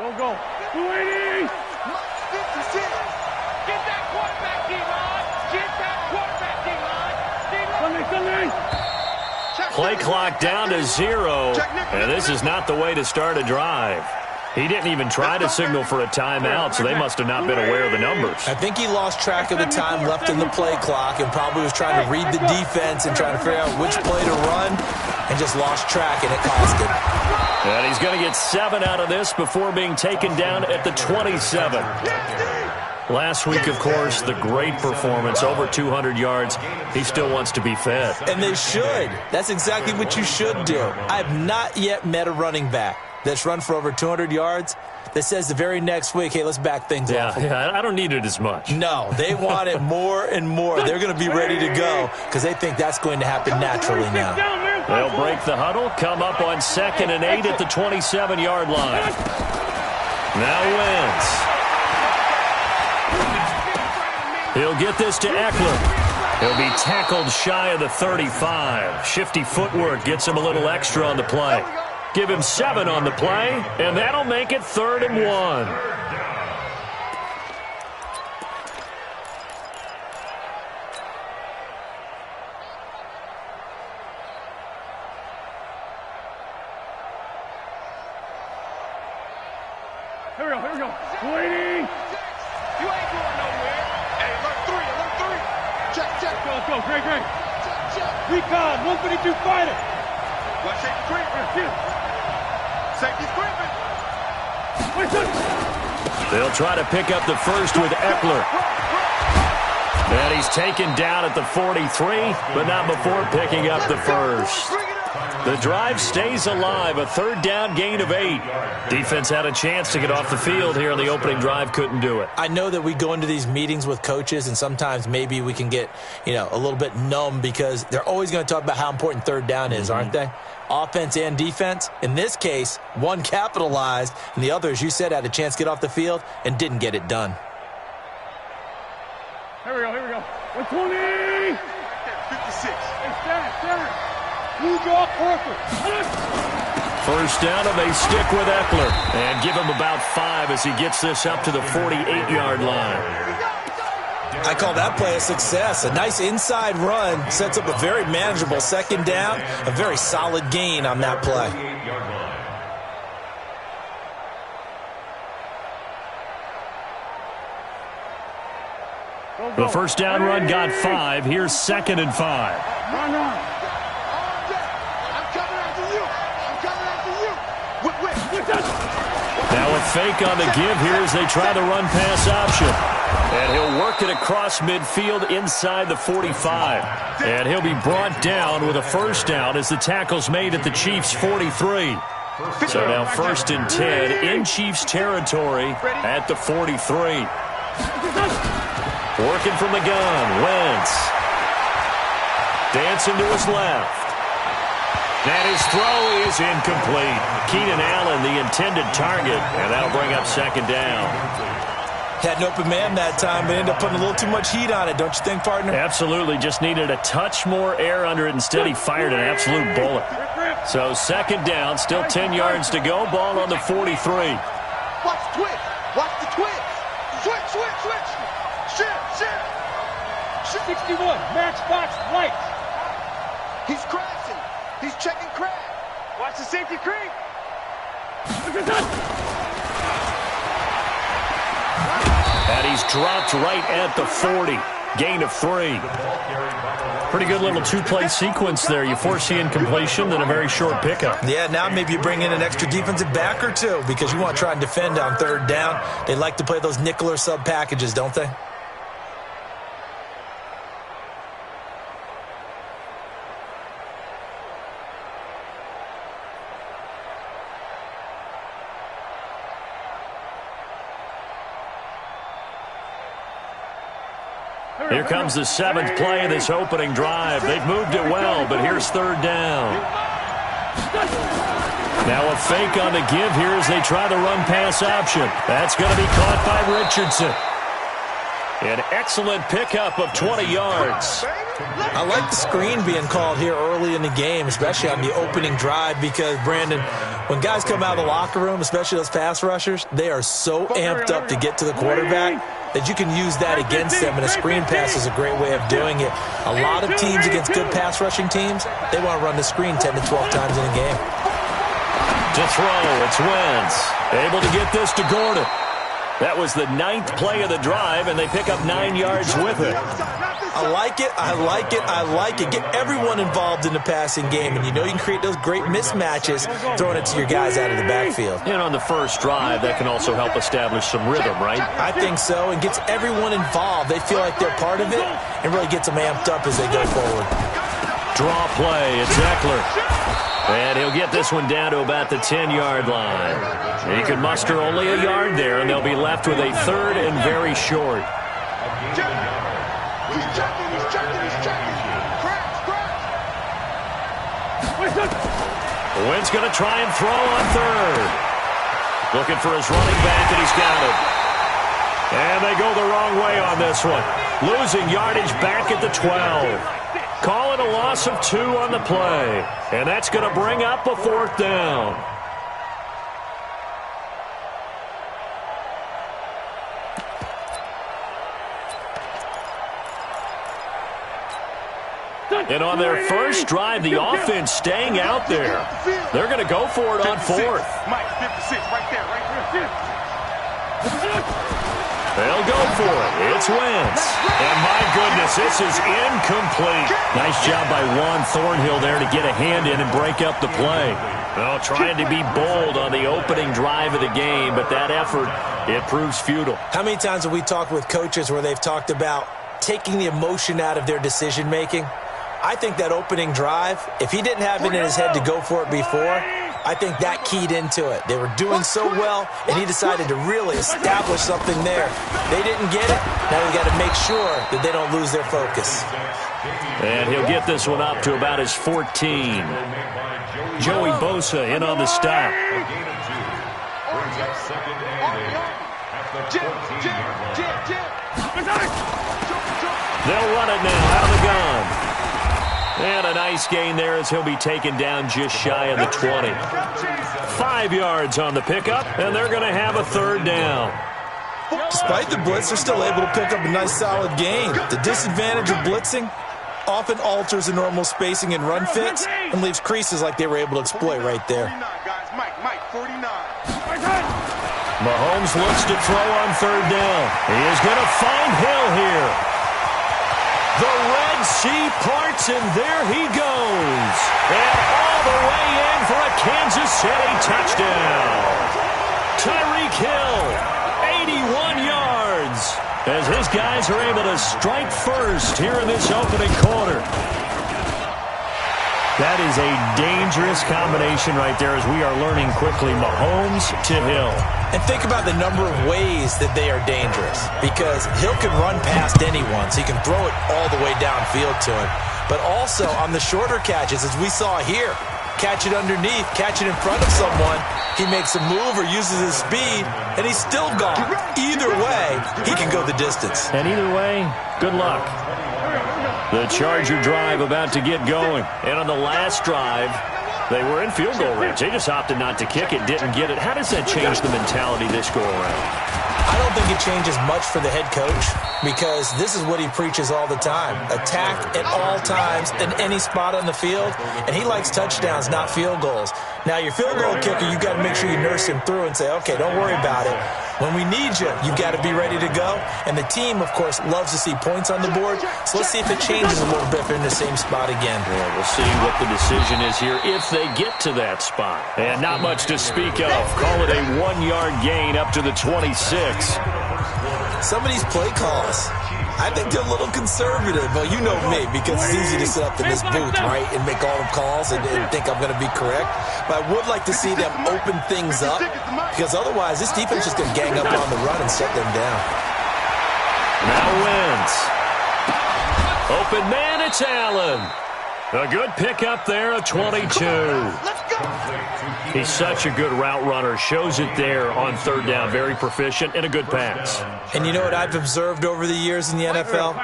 Go, go. 280! Get that quarterback, D-line! Get that quarterback, D-line! D-line! Play clock down to 0, and this is not the way to start a drive. He didn't even try to signal for a timeout, so they must have not been aware of the numbers. I think he lost track of the time left in the play clock and probably was trying to read the defense and trying to figure out which play to run and just lost track, and it cost him. And he's going to get 7 out of this before being taken down at the 27. Last week, of course, the great performance, over 200 yards. He still wants to be fed. And they should. That's exactly what you should do. I've not yet met a running back that's run for over 200 yards that says the very next week, hey, let's back things off. Yeah, I don't need it as much. No, they want it more and more. They're going to be ready to go because they think that's going to happen naturally now. They'll break the huddle, come up on 2nd and 8 at the 27-yard line. Now Wentz. He'll get this to Eckler. He'll be tackled shy of the 35. Shifty footwork gets him a little extra on the play. Give him 7 on the play, and that'll make it 3rd and 1. Here we go. 280! You ain't going nowhere. Hey, alert 3. Check. Let's go. Great. Check. Recon, 152 fighter. Watch safety creeping. Safety's creeping. They'll try to pick up the first with Eckler. And he's taken down at the 43, but not before picking up the first. The drive stays alive, a 3rd down gain of 8. Defense had a chance to get off the field here on the opening drive, couldn't do it. I know that we go into these meetings with coaches, and sometimes maybe we can get, a little bit numb because they're always going to talk about how important 3rd down is, aren't they? Offense and defense. In this case, one capitalized, and the other, as you said, had a chance to get off the field and didn't get it done. Here we go. 120! 56. Hey, stand. Blue jaw corker. First down, and they stick with Eckler. And give him about 5 as he gets this up to the 48-yard line. I call that play a success. A nice inside run sets up a very manageable 2nd down, a very solid gain on that play. The first down run got 5. Here's 2nd and 5. Run. Now a fake on the give here as they try the run-pass option. And he'll work it across midfield inside the 45. And he'll be brought down with a first down as the tackle's made at the Chiefs' 43. So now 1st and 10 in Chiefs territory at the 43. Working from the gun, Wentz. Dancing to his left. And his throw is incomplete. Keenan Allen, the intended target, and that'll bring up 2nd down. Had an open man that time, but ended up putting a little too much heat on it, don't you think, partner? Absolutely. Just needed a touch more air under it. Instead, he fired an absolute bullet. So 2nd down, still 10 yards to go. Ball on the 43. Watch the twitch. Watch the twitch. Switch. Shift. 61, matchbox lights. He's crashing. He's checking crack. Watch the safety creep. And he's dropped right at the 40. Gain of 3. Pretty good little 2-play sequence there. You force the incompletion, then a very short pickup. Yeah, now maybe you bring in an extra defensive back or two because you want to try and defend on 3rd down. They like to play those nickel or sub packages, don't they? Here comes the 7th play of this opening drive. They've moved it well, but here's 3rd down. Now a fake on the give here as they try the run-pass option. That's going to be caught by Richardson. An excellent pickup of 20 yards. I like the screen being called here early in the game, especially on the opening drive, because, Brandon, when guys come out of the locker room, especially those pass rushers, they are so amped up to get to the quarterback that you can use that against them, and a screen pass is a great way of doing it. A lot of teams against good pass rushing teams, they want to run the screen 10 to 12 times in a game. To throw, it's Wentz. Able to get this to Gordon. That was the 9th play of the drive, and they pick up 9 yards with it. I like it, I like it, I like it. Get everyone involved in the passing game, and you know you can create those great mismatches throwing it to your guys out of the backfield. And on the first drive, that can also help establish some rhythm, right? I think so, and gets everyone involved. They feel like they're part of it, and really gets them amped up as they go forward. Draw play, it's Eckler. And he'll get this one down to about the 10-yard line. He can muster only a yard there, and they'll be left with a 3rd and very short. He's checking. Wentz going to try and throw on 3rd. Looking for his running back, and he's got it. And they go the wrong way on this one. Losing yardage back at the 12. Call it a loss of 2 on the play. And that's going to bring up a 4th down. And on their first drive, the offense staying out there. They're going to go for it on 4th. Mike, 56, right there. They'll go for it. It's Wentz. And my goodness, this is incomplete. Nice job by Juan Thornhill there to get a hand in and break up the play. Well, trying to be bold on the opening drive of the game, but that effort, it proves futile. How many times have we talked with coaches where they've talked about taking the emotion out of their decision-making? I think that opening drive, if he didn't have it in his head to go for it before, I think that keyed into it. They were doing so well, and he decided to really establish something there. They didn't get it. Now we got to make sure that they don't lose their focus. And he'll get this one up to about his 14. Joey Bosa in on the stop. They'll run it now out of the gun. And a nice gain there as he'll be taken down just shy of the 20. 5 yards on the pickup, and they're going to have a 3rd down. Despite the blitz, they're still able to pick up a nice solid gain. The disadvantage of blitzing often alters the normal spacing and run fits and leaves creases like they were able to exploit right there. Mahomes looks to throw on 3rd down. He is going to find Hill here. The Red Sea parts, and there he goes. And all the way in for a Kansas City touchdown. Tyreek Hill, 81 yards, as his guys are able to strike first here in this opening quarter. That is a dangerous combination right there as we are learning quickly. Mahomes to Hill. And think about the number of ways that they are dangerous, because Hill can run past anyone, so he can throw it all the way downfield to him. But also on the shorter catches, as we saw here, catch it underneath, catch it in front of someone, he makes a move or uses his speed, and he's still gone. Either way, he can go the distance. And either way, good luck. The Charger drive about to get going. And on the last drive, they were in field goal range. They just opted not to kick it, didn't get it. How does that change the mentality this go-around? I don't think it changes much for the head coach, because this is what he preaches all the time. Attack at all times in any spot on the field, and he likes touchdowns, not field goals. Now, your field goal kicker, you've got to make sure you nurse him through and say, okay, don't worry about it. When we need you, you've got to be ready to go. And the team, of course, loves to see points on the board. So let's see if it changes a little bit if they're in the same spot again. Yeah, we'll see what the decision is here if they get to that spot. And not much to speak of. Call it a 1-yard gain up to the 26. Some of these play calls, I think they're a little conservative. Well, you know me, because it's easy to sit up in this booth, right, and make all the calls and think I'm going to be correct. But I would like to see them open things up, because otherwise this defense is going to gang up on the run and shut them down. Now Wentz. Open man, it's Allen. A good pickup there, a 22. Let's go! He's such a good route runner. Shows it there on third down. Very proficient and a good pass. And you know what I've observed over the years in the NFL?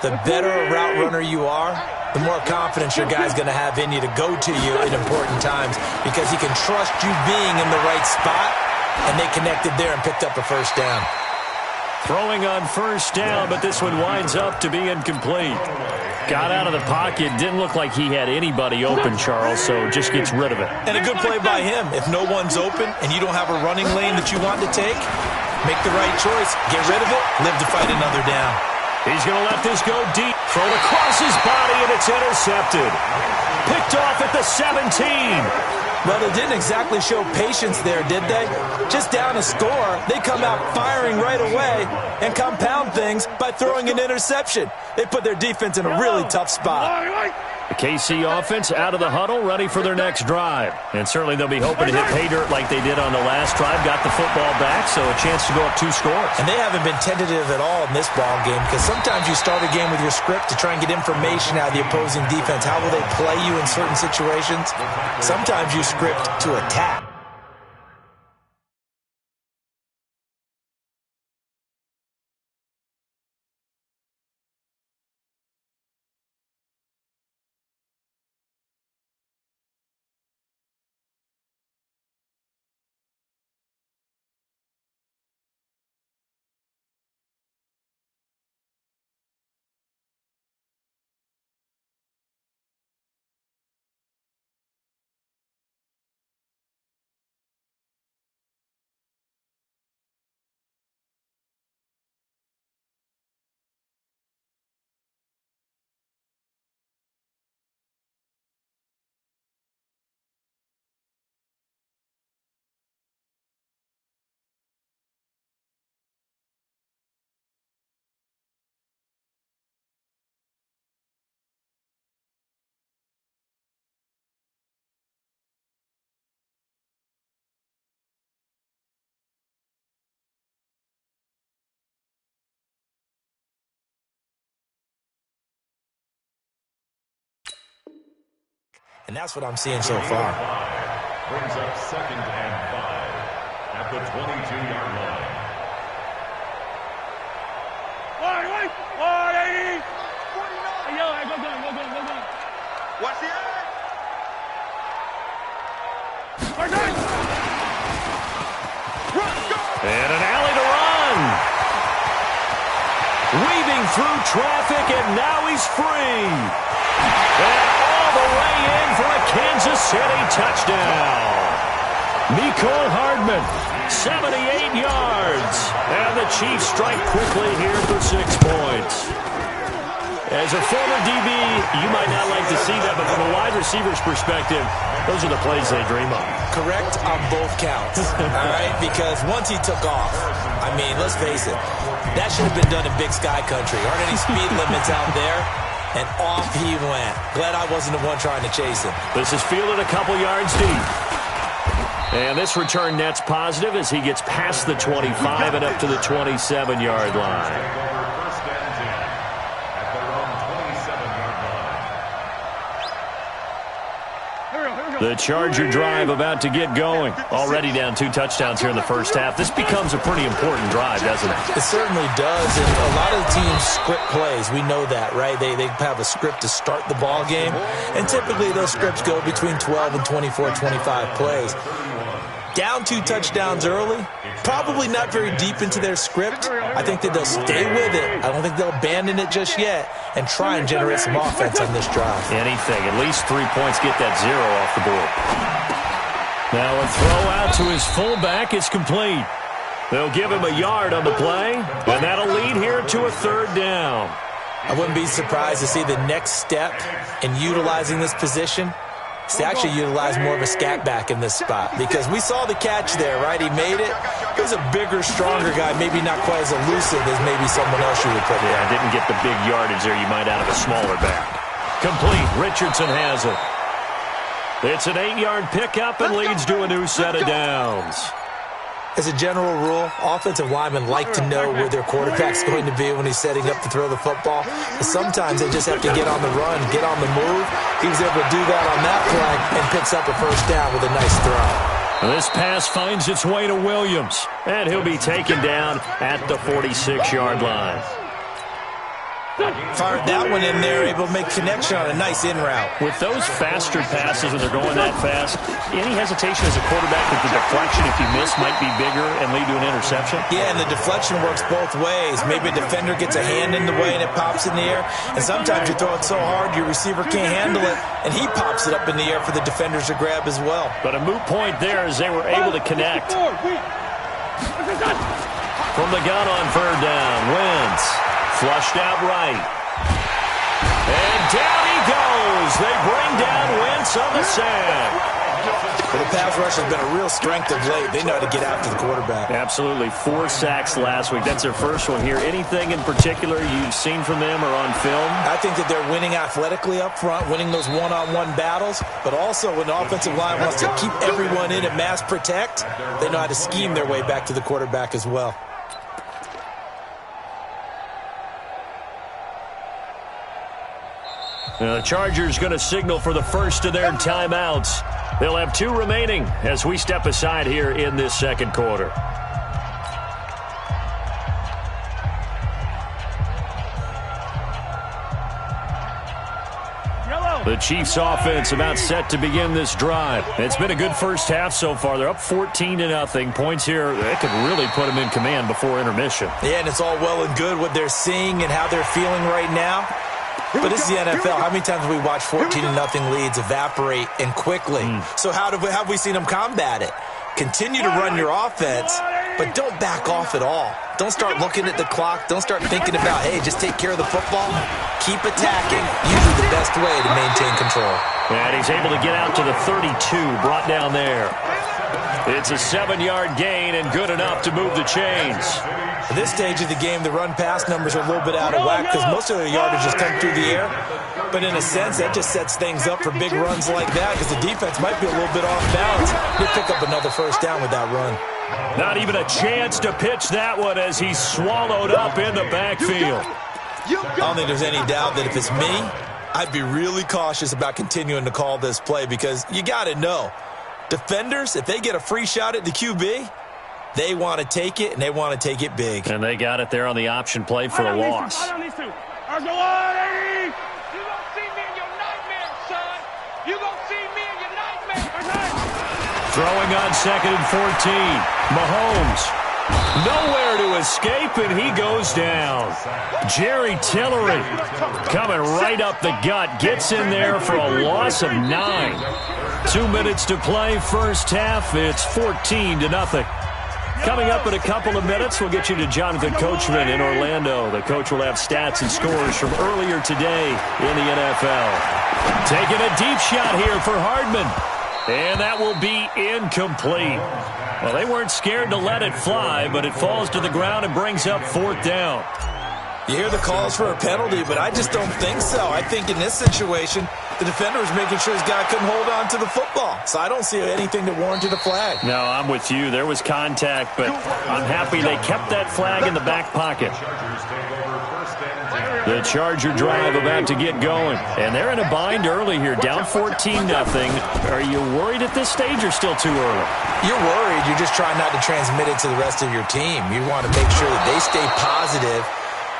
The better a route runner you are, the more confidence your guy's going to have in you to go to you in important times because he can trust you being in the right spot, and they connected there and picked up a first down. Throwing on first down, but this one winds up to be incomplete. Got out of the pocket. Didn't look like he had anybody open, Charles, so just gets rid of it. And a good play by him. If no one's open and you don't have a running lane that you want to take, make the right choice. Get rid of it. Live to fight another down. He's going to let this go deep. Thrown across his body, and it's intercepted. Picked off at the 17. Well, they didn't exactly show patience there, did they? Just down a score, they come out firing right away and compound things by throwing an interception. They put their defense in a really tough spot. The KC offense out of the huddle, ready for their next drive. And certainly they'll be hoping to hit pay dirt like they did on the last drive. Got the football back, so a chance to go up 2 scores. And they haven't been tentative at all in this ball game because sometimes you start a game with your script to try and get information out of the opposing defense. How will they play you in certain situations? Sometimes you script to attack. And that's what I'm seeing so far. Brings up 2nd and 5 at the 22-yard line. Watch the eye. And an alley to run. Weaving through traffic, and now he's free. And all the way in for a Kansas City touchdown. Mecole Hardman, 78 yards. And the Chiefs strike quickly here for 6 points. As a former DB, you might not like to see that, but from a wide receiver's perspective, those are the plays they dream of. Correct on both counts, all right? Because once he took off, I mean, let's face it, that should have been done in Big Sky Country. Aren't any speed limits out there? And off he went. Glad I wasn't the one trying to chase him. This is fielded a couple yards deep. And this return net's positive as he gets past the 25 and up to the 27-yard line. The Charger drive about to get going. Already down 2 touchdowns here in the first half. This becomes a pretty important drive, doesn't it? It certainly does. And a lot of the teams script plays. We know that, right? They have a script to start the ball game. And typically those scripts go between 12 and 24, 25 plays. Down 2 touchdowns early, probably not very deep into their script. I think that they'll stay with it. I don't think they'll abandon it just yet and try and generate some offense on this drive. Anything. At least 3 points, get that 0 off the board. Now a throw out to his fullback is complete. They'll give him a yard on the play, and that'll lead here to a 3rd down. I wouldn't be surprised to see the next step in utilizing this position. They actually utilize more of a scat back in this spot because we saw the catch there, right? He made it. He was a bigger, stronger guy, maybe not quite as elusive as maybe someone else you would put there. Yeah, didn't get the big yardage there you might out of a smaller back. Complete. Richardson has it. It's an 8-yard pickup and leads to a new set of downs. As a general rule, offensive linemen like to know where their quarterback's going to be when he's setting up to throw the football. But sometimes they just have to get on the run, get on the move. He was able to do that on that play and picks up a first down with a nice throw. This pass finds its way to Williams, and he'll be taken down at the 46-yard line. Fired that one in there, able to make connection on a nice in route. With those faster passes when they're going that fast, any hesitation as a quarterback that the deflection, if you miss, might be bigger and lead to an interception? Yeah, and the deflection works both ways. Maybe a defender gets a hand in the way and it pops in the air. And sometimes you throw it so hard your receiver can't handle it, and he pops it up in the air for the defenders to grab as well. But a moot point there as they were able to connect. From the gun on third down, Wentz. Flushed out right. And down he goes. They bring down Wentz on the sack. Well, the pass rush has been a real strength of late. They know how to get after the quarterback. Absolutely. 4 sacks last week. That's their first one here. Anything in particular you've seen from them or on film? I think that they're winning athletically up front, winning those one-on-one battles, but also when the offensive line wants to keep everyone in and mass protect, they know how to scheme their way back to the quarterback as well. The Chargers going to signal for the first of their timeouts. They'll have 2 remaining as we step aside here in this second quarter. The Chiefs offense about set to begin this drive. It's been a good first half so far. They're up 14-0. Points here, that could really put them in command before intermission. Yeah, and it's all well and good what they're seeing and how they're feeling right now. But this is the NFL. How many times have we watched 14-0 leads evaporate and quickly? So how have we seen them combat it? Continue to run your offense, but don't back off at all. Don't start looking at the clock. Don't start thinking about, hey, just take care of the football. Keep attacking. Usually the best way to maintain control. And he's able to get out to the 32, brought down there. It's a 7-yard gain and good enough to move the chains. At this stage of the game, the run-pass numbers are a little bit out of whack because most of their yardage has come through the air. But in a sense, that just sets things up for big runs like that because the defense might be a little bit off balance. He'll pick up another first down with that run. Not even a chance to pitch that one as he's swallowed up in the backfield. I don't think there's any doubt that if it's me, I'd be really cautious about continuing to call this play because you got to know, defenders, if they get a free shot at the QB, they want to take it, and they want to take it big. And they got it there on the option play for a loss. You gonna see me in your nightmares, son. You gonna see me in your nightmares. Throwing on 2nd and 14. Mahomes. Nowhere to escape, and he goes down. Jerry Tillery coming right up the gut. Gets in there for a loss of 9. 2 minutes to play first half. It's 14-0. Coming up in a couple of minutes, we'll get you to Jonathan Coachman in Orlando. The coach will have stats and scores from earlier today in the NFL. Taking a deep shot here for Hardman. And that will be incomplete. Well, they weren't scared to let it fly, but it falls to the ground and brings up 4th down. You hear the calls for a penalty, but I just don't think so. I think in this situation, the defender was making sure his guy couldn't hold on to the football. So I don't see anything that warranted a flag. No, I'm with you. There was contact, but I'm happy they kept that flag in the back pocket. The Charger drive about to get going. And they're in a bind early here, down 14-0. Are you worried at this stage or still too early? You're worried. You're just trying not to transmit it to the rest of your team. You want to make sure that they stay positive.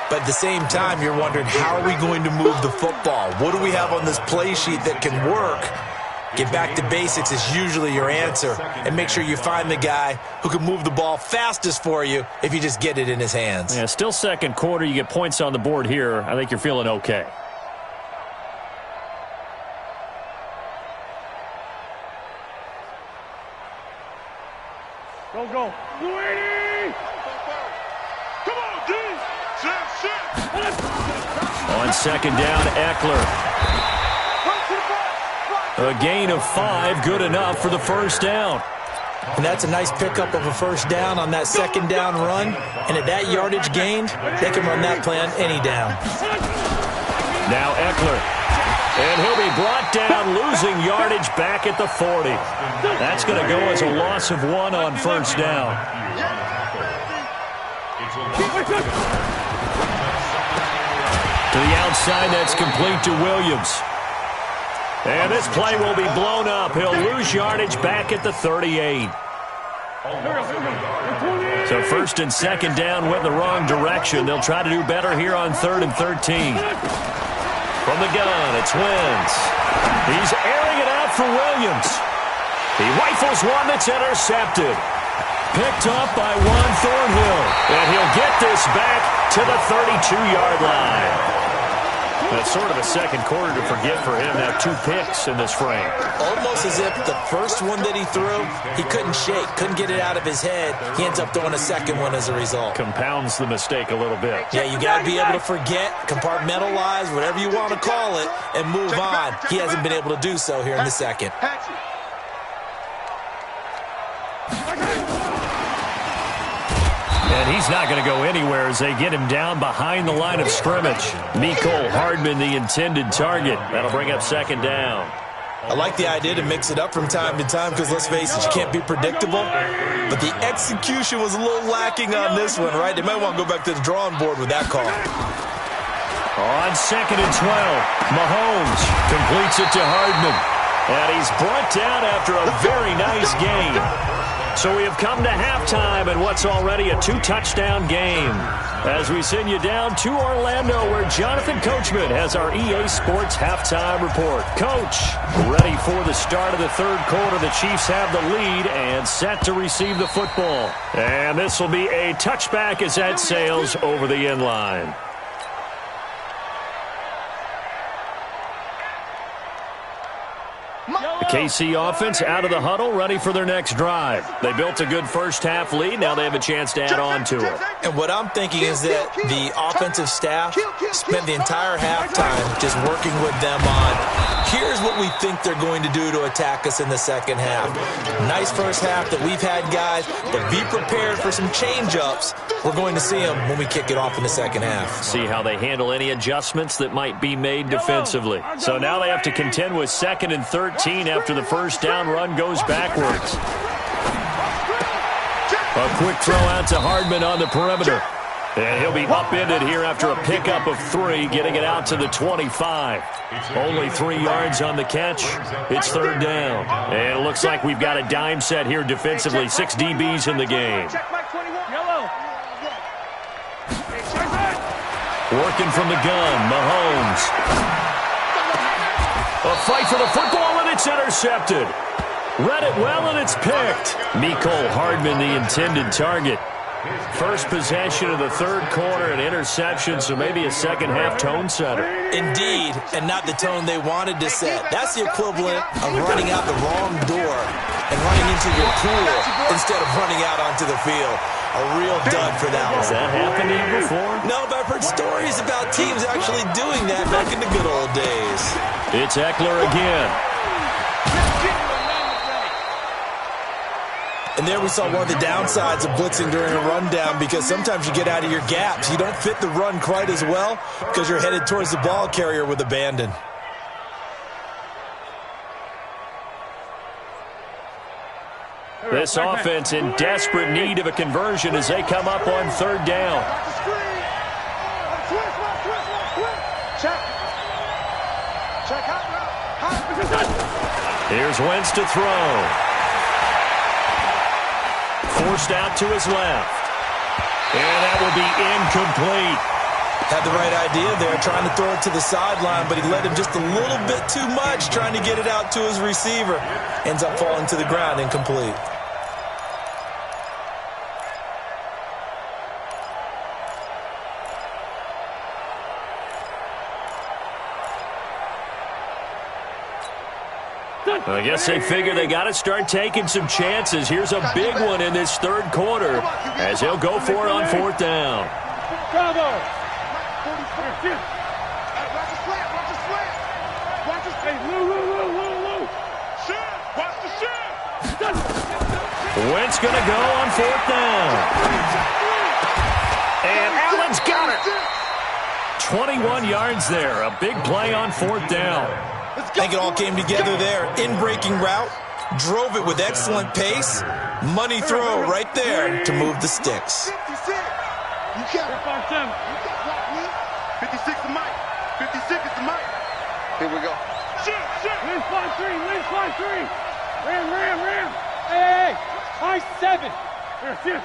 But at the same time, you're wondering, how are we going to move the football? What do we have on this play sheet that can work? Get back to basics is usually your answer. And make sure you find the guy who can move the ball fastest for you if you just get it in his hands. Yeah, still second quarter. You get points on the board here. I think you're feeling okay. Go. Come on, D. On 2nd down, Eckler. A gain of 5, good enough for the first down. And that's a nice pickup of a first down on that 2nd down run. And at that yardage gained, they can run that play on any down. Now Eckler. And he'll be brought down, losing yardage back at the 40. That's going to go as a loss of 1 on first down. To the outside, that's complete to Williams. And this play will be blown up. He'll lose yardage back at the 38. So first and second down went the wrong direction. They'll try to do better here on 3rd and 13. From the gun, it's Wentz. He's airing it out for Williams. He rifles one that's intercepted. Picked up by Juan Thornhill. And he'll get this back to the 32-yard line. That's sort of a second quarter to forget for him. Now 2 picks in this frame. Almost as if the first one that he threw, he couldn't shake, couldn't get it out of his head. He ends up throwing a second one as a result. Compounds the mistake a little bit. Yeah, you got to be able to forget, compartmentalize, whatever you want to call it, and move on. He hasn't been able to do so here in the second. And he's not going to go anywhere as they get him down behind the line of scrimmage. Mecole Hardman, the intended target. That'll bring up second down. I like the idea to mix it up from time to time because, let's face it, you can't be predictable. But the execution was a little lacking on this one, right? They might want to go back to the drawing board with that call. On 2nd and 12, Mahomes completes it to Hardman. And he's brought down after a very nice game. So we have come to halftime in what's already a 2-touchdown game. As we send you down to Orlando, where Jonathan Coachman has our EA Sports halftime report. Coach, ready for the start of the 3rd quarter. The Chiefs have the lead and set to receive the football. And this will be a touchback as that sails over the end line. The KC offense out of the huddle, ready for their next drive. They built a good first-half lead. Now they have a chance to add on to it. And what I'm thinking is that the offensive staff spent the entire halftime just working with them on, here's what we think they're going to do to attack us in the second half. Nice first half that we've had, guys, but be prepared for some change-ups. We're going to see them when we kick it off in the second half. See how they handle any adjustments that might be made defensively. So now they have to contend with 2nd and 13 after the first down run goes backwards. A quick throw out to Hardman on the perimeter. And he'll be upended here after a pickup of 3, getting it out to the 25. Only 3 yards on the catch. It's 3rd down. And it looks like we've got a dime set here defensively. 6 DBs in the game. Working from the gun, Mahomes. A fight for the football, and it's intercepted. Read it well, and it's picked. Mecole Hardman, the intended target. First possession of the 3rd quarter, an interception, so maybe a second-half tone setter. Indeed, and not the tone they wanted to set. That's the equivalent of running out the wrong door and running into your pool instead of running out onto the field. A real dud for that one. Has that happened to you before? No, but I've heard stories about teams actually doing that back in the good old days. It's Eckler again. And there we saw one of the downsides of blitzing during a rundown, because sometimes you get out of your gaps. You don't fit the run quite as well because you're headed towards the ball carrier with abandon. This offense in desperate need of a conversion as they come up on 3rd down. Here's Wentz to throw. Forced out to his left. And that will be incomplete. Had the right idea there, trying to throw it to the sideline, but he led him just a little bit too much, trying to get it out to his receiver. Ends up falling to the ground, incomplete. I guess they figure they got to start taking some chances. Here's a big one in this 3rd quarter as he'll go for it on 4th down. Wentz going to go on 4th down. And Allen's got it. 21 yards there. A big play on 4th down. I think it all came together there. In-breaking route, drove it with excellent pace. Money throw right there to move the sticks. You can't. 5-7. You can't block me. 56 to Mike. 56 is to Mike. Here we go. Shit. Lynn 5-3. Ram. Hey. 5-7. Here.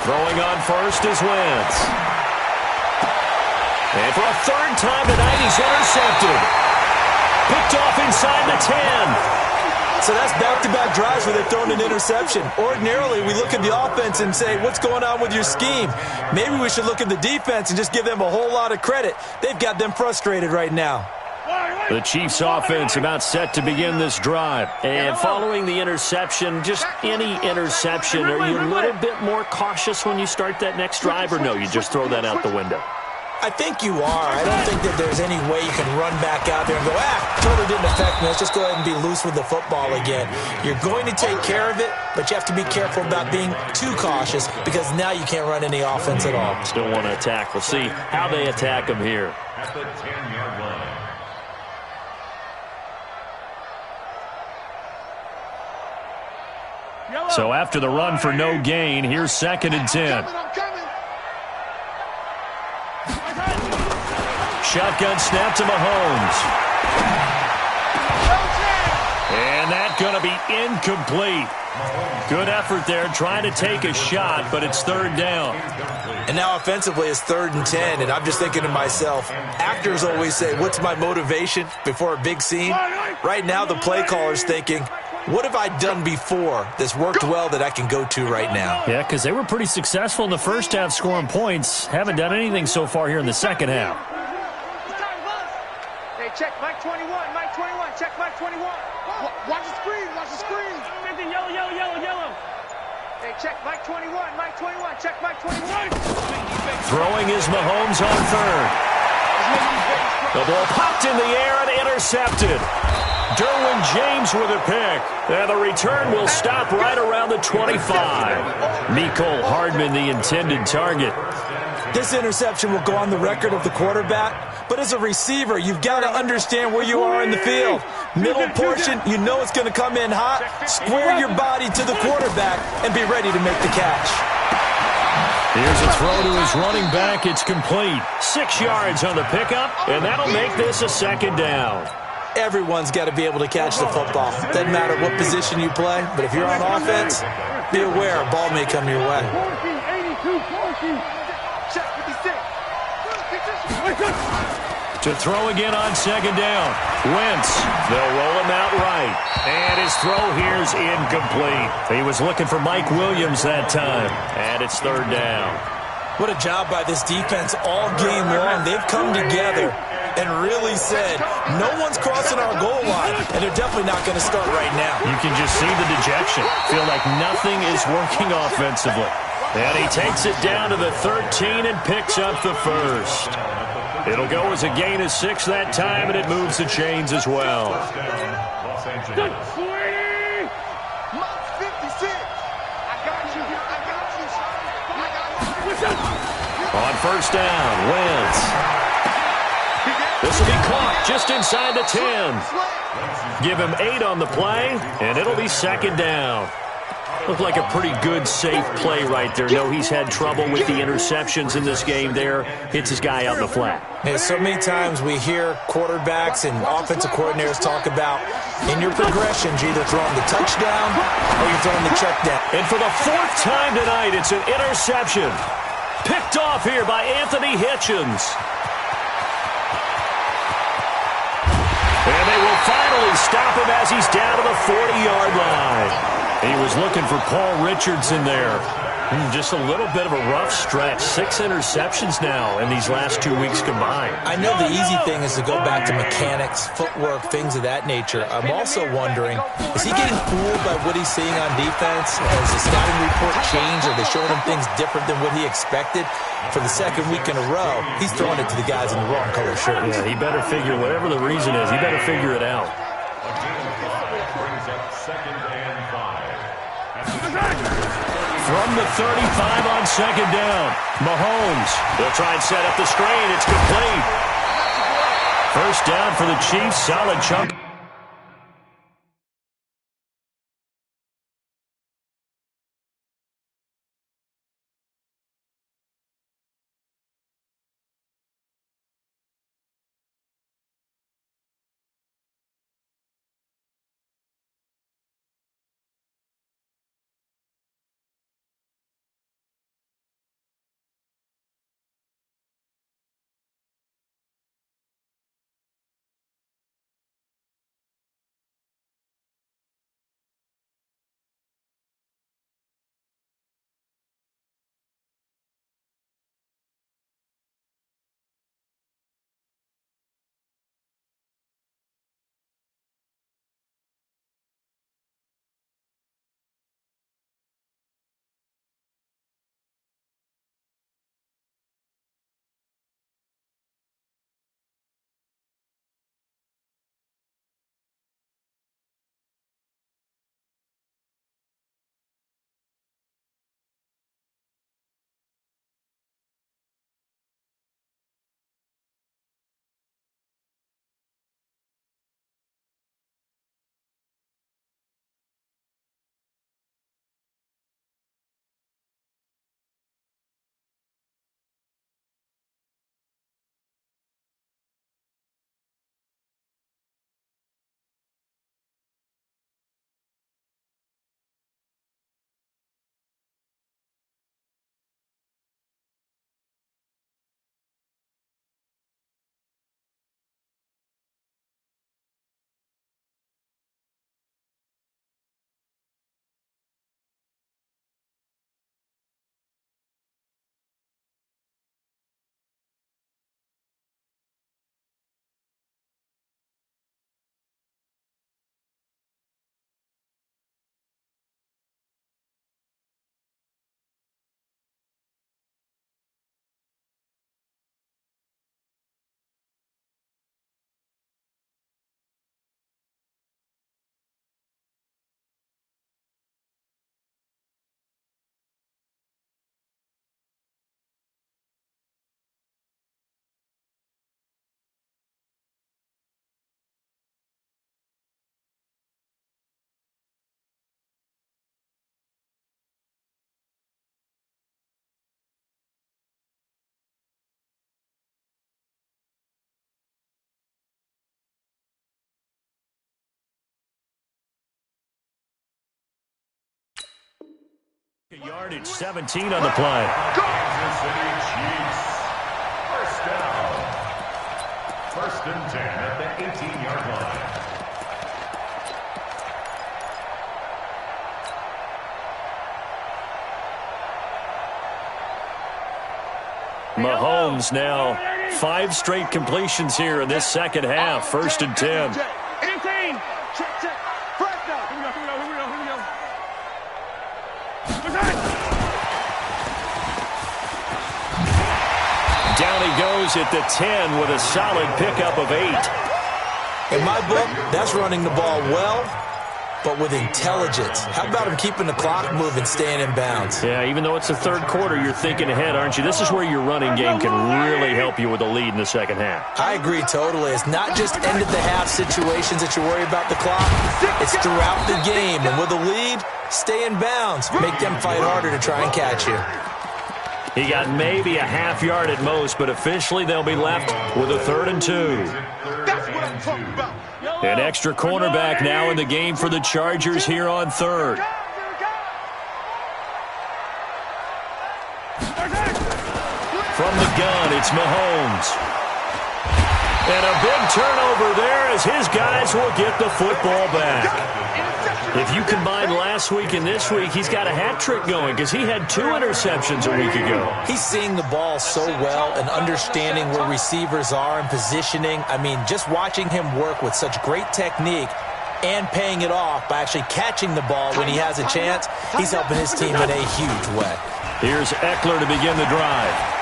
Throwing on first is Wentz. And for a third time tonight, he's intercepted. Picked off inside the 10. So that's back-to-back drives where they've thrown an interception. Ordinarily, we look at the offense and say, what's going on with your scheme? Maybe we should look at the defense and just give them a whole lot of credit. They've got them frustrated right now. The Chiefs offense about set to begin this drive. And following the interception, just any interception, are you a little bit more cautious when you start that next drive, or no, you just throw that out the window? I think you are. I don't think that there's any way you can run back out there and go, totally didn't affect me. Let's just go ahead and be loose with the football again. You're going to take care of it, but you have to be careful about being too cautious because now you can't run any offense at all. Still want to attack. We'll see how they attack them here. At the 10-yard line. So after the run for no gain, here's 2nd and 10. I'm coming. Shotgun snap to Mahomes. And that's going to be incomplete. Good effort there trying to take a shot, but it's 3rd down. And now offensively it's 3rd and 10, and I'm just thinking to myself, actors always say, what's my motivation before a big scene? Right now the play caller's thinking, what have I done before that's worked well that I can go to right now? Yeah, because they were pretty successful in the first half scoring points. Haven't done anything so far here in the second half. Hey, check Mike 21. Check Mike 21. Watch the screen. 50, yellow. Hey, check Mike 21. Check Mike 21. Throwing is Mahomes on 3rd. The ball popped in the air and intercepted. Derwin James with a pick. And the return will stop right around the 25. Mecole Hardman, the intended target. This interception will go on the record of the quarterback, but as a receiver, you've got to understand where you are in the field. Middle portion, you know it's going to come in hot. Square your body to the quarterback and be ready to make the catch. Here's a throw to his running back. It's complete. 6 yards on the pickup, and that'll make this a 2nd down. Everyone's got to be able to catch the football. Doesn't matter what position you play, but if you're on offense, be aware a ball may come your way. 82-14. To throw again on 2nd down. Wentz, they'll roll him out right. And his throw here's incomplete. He was looking for Mike Williams that time. And it's 3rd down. What a job by this defense all game long. They've come together and really said, no one's crossing our goal line, and they're definitely not going to start right now. You can just see the dejection. Feel like nothing is working offensively. And he takes it down to the 13 and picks up the 1st. It'll go as a gain of 6 that time, and it moves the chains as well. Los Angeles. Mike 56. I got you. On 1st down, Wentz. This will be caught just inside the 10. Give him 8 on the play, and it'll be 2nd down. Looked like a pretty good, safe play right there. No, he's had trouble with the interceptions in this game there. Hits his guy out in the flat. Yeah, so many times we hear quarterbacks and offensive coordinators talk about in your progressions, you're either throwing the touchdown or you're throwing the check down. And for the 4th time tonight, it's an interception. Picked off here by Anthony Hitchens. And they will finally stop him as he's down to the 40-yard line. He was looking for Paul Richardson there. Just a little bit of a rough stretch. 6 interceptions now in these last 2 weeks combined. I know the easy thing is to go back to mechanics, footwork, things of that nature. I'm also wondering, is he getting fooled by what he's seeing on defense? Has the scouting report changed? Are they showing him things different than what he expected? For the 2nd week in a row, he's throwing it to the guys in the wrong color shirts. Yeah, he better figure, whatever the reason is, he better figure it out. Brings up 2nd and 5. From the 35 on 2nd down, Mahomes. They'll try and set up the screen. It's complete. 1st down for the Chiefs. Solid chunk. Yardage 17 on the play. Kansas City Chiefs. First down. 1st and 10 at the 18-yard line. Mahomes now 5 straight completions here in this second half. 1st and 10. 18. Check. First down. Here we go. Down he goes at the 10 with a solid pickup of 8. In my book, that's running the ball well, but with intelligence. How about him keeping the clock moving, staying in bounds? Yeah, even though it's the 3rd quarter, you're thinking ahead, aren't you? This is where your running game can really help you with a lead in the second half. I agree totally. It's not just end-of-the-half situations that you worry about the clock. It's throughout the game. And with a lead, stay in bounds. Make them fight harder to try and catch you. He got maybe a half yard at most, but officially they'll be left with a 3rd and 2. That's what I'm talking about. An extra cornerback now in the game for the Chargers here on 3rd. From the gun, it's Mahomes. And a big turnover there as his guys will get the football back. If you combine last week and this week, he's got a hat trick going because he had 2 interceptions a week ago. He's seeing the ball so well and understanding where receivers are and positioning. I mean, just watching him work with such great technique and paying it off by actually catching the ball when he has a chance, he's helping his team in a huge way. Here's Eckler to begin the drive.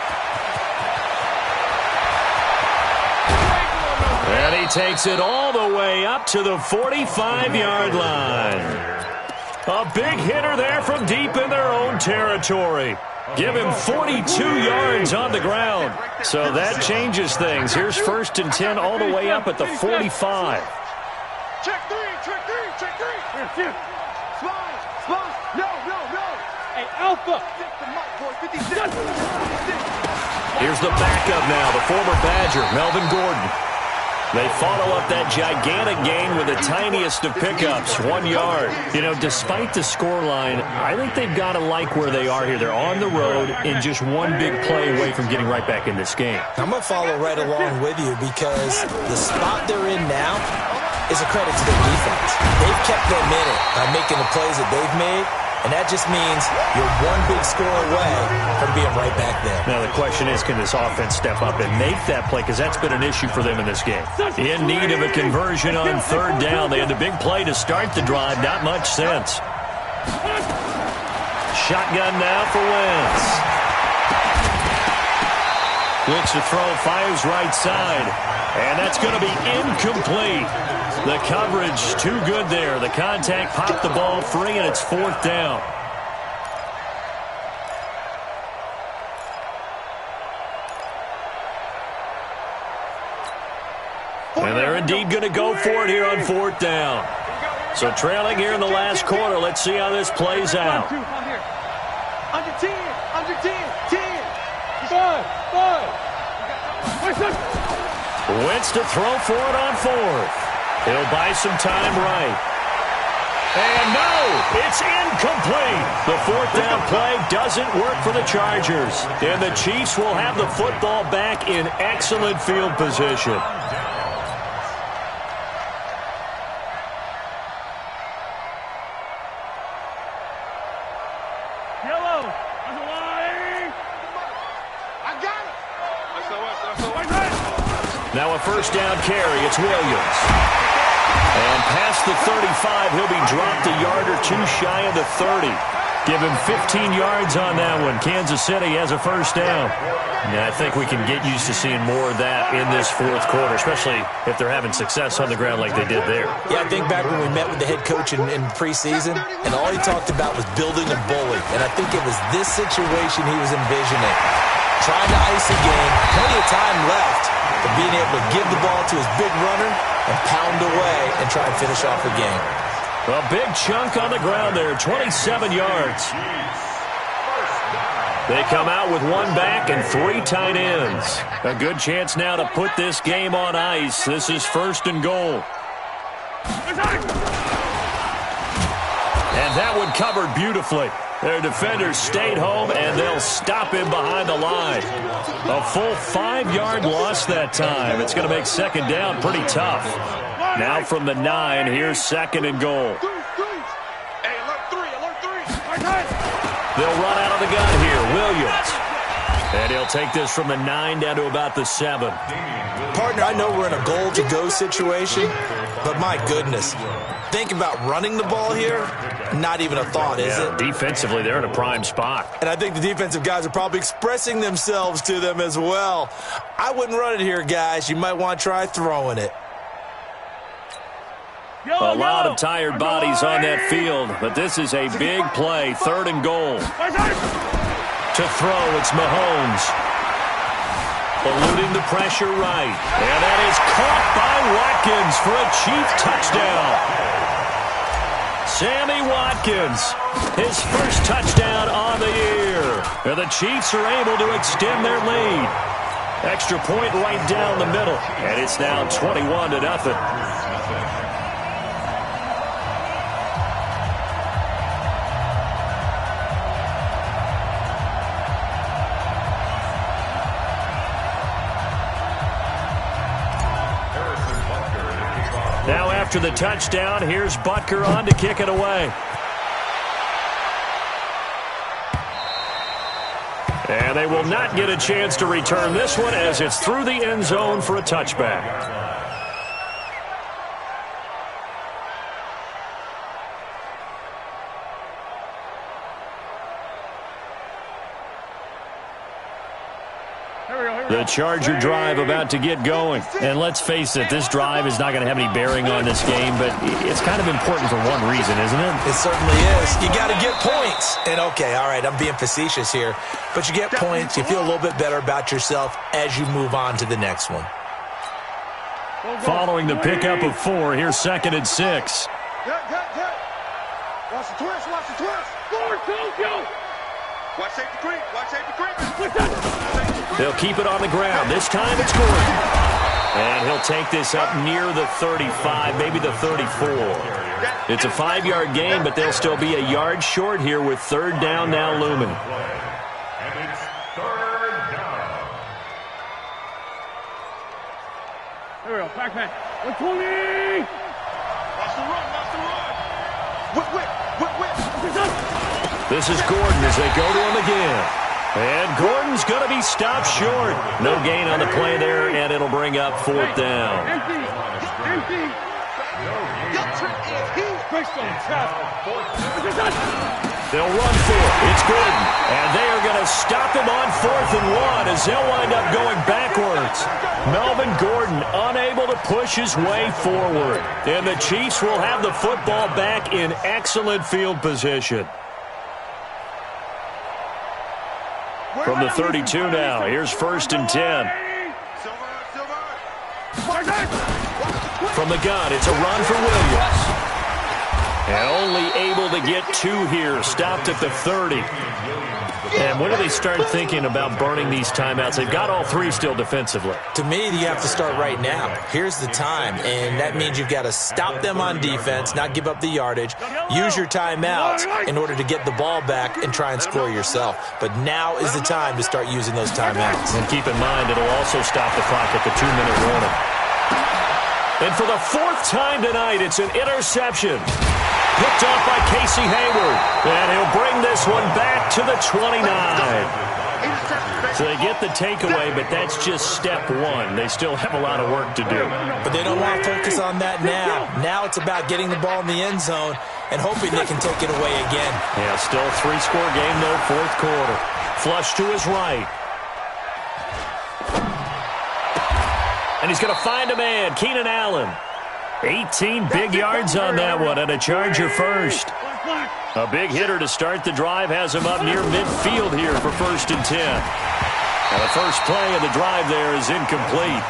And he takes it all the way up to the 45-yard line. A big hitter there from deep in their own territory. Give him 42 yards on the ground. So that changes things. Here's 1st and 10 all the way up at the 45. Check 3. Spot. No. Hey, Alpha. Here's the backup now, the former Badger, Melvin Gordon. They follow up that gigantic gain with the tiniest of pickups, 1 yard. You know, despite the scoreline, I think they've got to like where they are here. They're on the road and just one big play away from getting right back in this game. I'm going to follow right along with you because the spot they're in now is a credit to their defense. They've kept them in it by making the plays that they've made, and that just means you're one big score away from being right back there. Now the question is, can this offense step up and make that play? Because that's been an issue for them in this game. In need of a conversion on 3rd down. They had the big play to start the drive. Not much sense. Shotgun now for Wentz. Looks to throw, fires right side. And that's going to be incomplete. The coverage too good there. The contact popped the ball free, and it's 4th down. And they're indeed going to go for it here on 4th down. So trailing here in the last quarter. Let's see how this plays out. Under 10. 10. 5. Wentz to throw for it on 4th. He'll buy some time right. And no, it's incomplete. The 4th down play doesn't work for the Chargers. And the Chiefs will have the football back in excellent field position. Yellow. That's a line. I got it. Now a 1st down carry. It's Williams. And past the 35, he'll be dropped a yard or 2 shy of the 30. Give him 15 yards on that one. Kansas City has a 1st down. And I think we can get used to seeing more of that in this 4th quarter, especially if they're having success on the ground like they did there. Yeah, I think back when we met with the head coach in preseason, and all he talked about was building a bully. And I think it was this situation he was envisioning. Trying to ice a game, plenty of time left, but being able to give the ball to his big runner and pound away and try and finish off the game. A big chunk on the ground there, 27 yards. They come out with 1 back and 3 tight ends. A good chance now to put this game on ice. This is 1st and goal. And that one covered beautifully. Their defenders stayed home, and they'll stop him behind the line. A full 5-yard loss that time. It's going to make second down pretty tough. Now from the 9, here's second and goal. Hey, alert 3, alert 3. They'll run out of the gun here. Williams. And he'll take this from the 9 down to about the 7. Partner, I know we're in a goal-to-go situation, but my goodness, think about running the ball here. Not even a thought, is it? Defensively, they're in a prime spot. And I think the defensive guys are probably expressing themselves to them as well. I wouldn't run it here, guys. You might want to try throwing it. A lot of tired bodies on that field, but this is a big play, 3rd and goal. To throw, it's Mahomes. Eluding the pressure right. And that is caught by Watkins for a Chiefs touchdown. Sammy Watkins, his first touchdown on the year. And the Chiefs are able to extend their lead. Extra point right down the middle. And it's now 21-0. Now after the touchdown, here's Butker on to kick it away. And they will not get a chance to return this one as it's through the end zone for a touchback. The Charger drive about to get going. And let's face it, this drive is not going to have any bearing on this game, but it's kind of important for one reason, isn't it? It certainly is. You got to get points. And okay, all right, I'm being facetious here, but you get points, you feel a little bit better about yourself as you move on to the next one. Following the pickup of 4, here's 2nd and 6. Watch the twist, watch the twist. Go. Watch safety creep, watch safety creep. They'll keep it on the ground. This time it's Gordon. And he'll take this up near the 35, maybe the 34. It's a 5-yard gain, but they'll still be a yard short here with 3rd down now looming. And it's 3rd down. There we go. Back. 120. Watch the run. Whip. This is Gordon as they go to him again. And Gordon's going to be stopped short. No gain on the play there, and it'll bring up 4th down. Empty. They'll run for it. It's Gordon. And they are going to stop him on 4th and 1 as they'll wind up going backwards. Melvin Gordon unable to push his way forward. And the Chiefs will have the football back in excellent field position. From the 32 now, here's 1st and 10. From the gun, it's a run for Williams. And only able to get 2 here, stopped at the 30. And when do they start thinking about burning these timeouts? They've got all 3 still defensively. To me, you have to start right now. Here's the time, and that means you've got to stop them on defense, not give up the yardage, use your timeouts in order to get the ball back and try and score yourself. But now is the time to start using those timeouts. And keep in mind, it'll also stop the clock at the 2-minute warning. And for the 4th time tonight, it's an interception. Picked off by Casey Hayward. And he'll bring this one back to the 29. So they get the takeaway, but that's just step 1. They still have a lot of work to do. But they don't want to focus on that now. Now it's about getting the ball in the end zone and hoping they can take it away again. Yeah, still 3-score game, though, 4th quarter. Flush to his right. And he's going to find a man, Keenan Allen. 18 big yards on that one, and a Charger first. A big hitter to start the drive has him up near midfield here for 1st and 10. And the first play of the drive there is incomplete.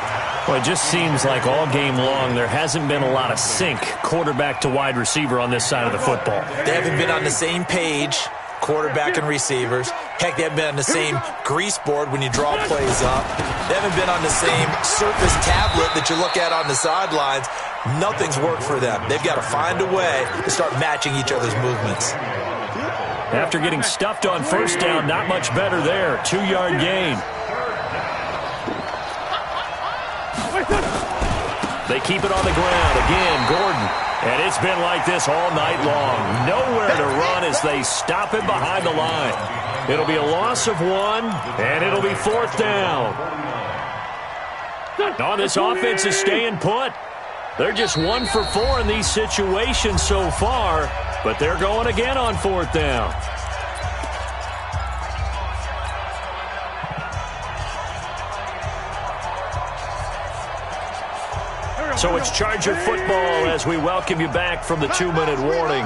Well, it just seems like all game long there hasn't been a lot of sync quarterback to wide receiver on this side of the football. They haven't been on the same page, quarterback and receivers. Heck, they haven't been on the same grease board when you draw plays up. They haven't been on the same surface tablet that you look at on the sidelines. Nothing's worked for them. They've got to find a way to start matching each other's movements. After getting stuffed on first down, not much better there. 2-yard gain. They keep it on the ground. Again, Gordon. And it's been like this all night long. Nowhere to run as they stop him behind the line. It'll be a loss of 1, and it'll be 4th down. Oh, this offense is staying put. They're just 1 for 4 in these situations so far, but they're going again on 4th down. So it's Charger football as we welcome you back from the 2-minute warning.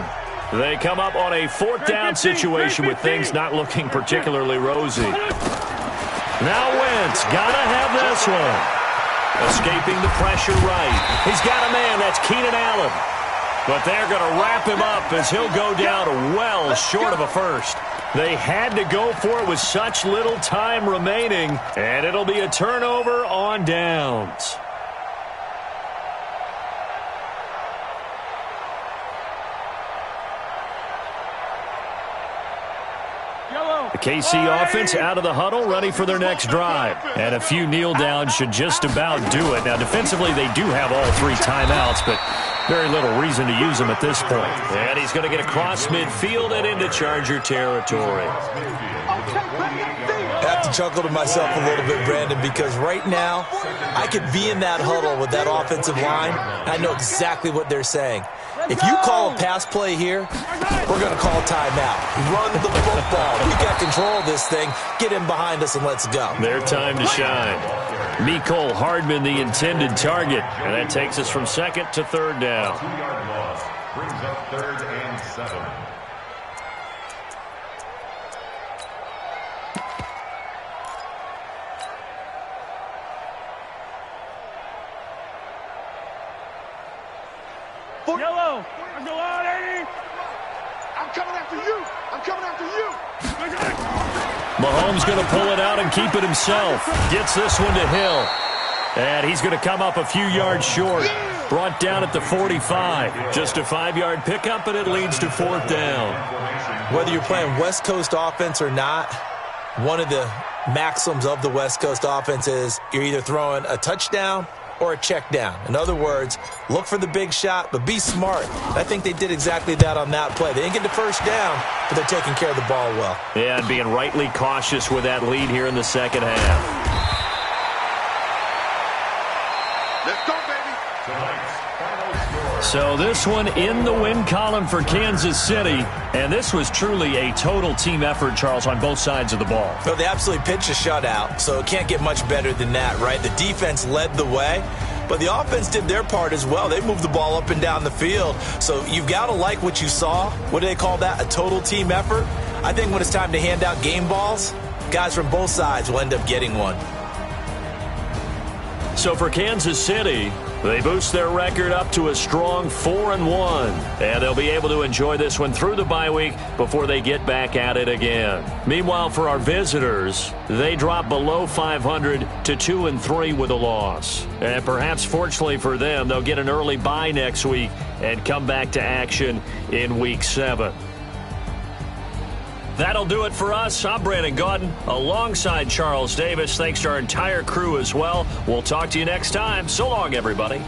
They come up on a 4th down situation with things not looking particularly rosy. Now Wentz, gotta have this one. Escaping the pressure right. He's got a man, that's Keenan Allen. But they're going to wrap him up as he'll go down well short of a first. They had to go for it with such little time remaining, and it'll be a turnover on downs. The KC offense out of the huddle, ready for their next drive. And a few kneel downs should just about do it. Now, defensively, they do have all 3 timeouts, but very little reason to use them at this point. And he's going to get across midfield and into Charger territory. I have to chuckle to myself a little bit, Brandon, because right now, I could be in that huddle with that offensive line. I know exactly what they're saying. If you call a pass play here, we're going to call timeout. Run the football. We got control of this thing. Get in behind us and let's go. Their time to shine. Mecole Hardman, the intended target. And that takes us from 2nd to 3rd down. 2-yard loss brings up 3rd and 7. Yellow. Go on, Eddie. I'm coming after you. I'm coming after you. Mahomes going to pull it out and keep it himself. Gets this one to Hill. And he's going to come up a few yards short. Brought down at the 45. Just a 5-yard pickup, and it leads to 4th down. Whether you're playing West Coast offense or not, one of the maxims of the West Coast offense is you're either throwing a touchdown or a check down. In other words, look for the big shot, but be smart. I think they did exactly that on that play. They didn't get the first down, but they're taking care of the ball well. Yeah, and being rightly cautious with that lead here in the second half. Let's go, baby. So this one in the win column for Kansas City, and this was truly a total team effort, Charles, on both sides of the ball. Well, they absolutely pitched a shutout, so it can't get much better than that, right? The defense led the way, but the offense did their part as well. They moved the ball up and down the field, so you've got to like what you saw. What do they call that? A total team effort? I think when it's time to hand out game balls, guys from both sides will end up getting one. So for Kansas City, they boost their record up to a strong 4-1, and they'll be able to enjoy this one through the bye week before they get back at it again. Meanwhile, for our visitors, they drop below 500 to 2-3 with a loss. And perhaps fortunately for them, they'll get an early bye next week and come back to action in Week 7. That'll do it for us. I'm Brandon Gaudin alongside Charles Davis. Thanks to our entire crew as well. We'll talk to you next time. So long, everybody.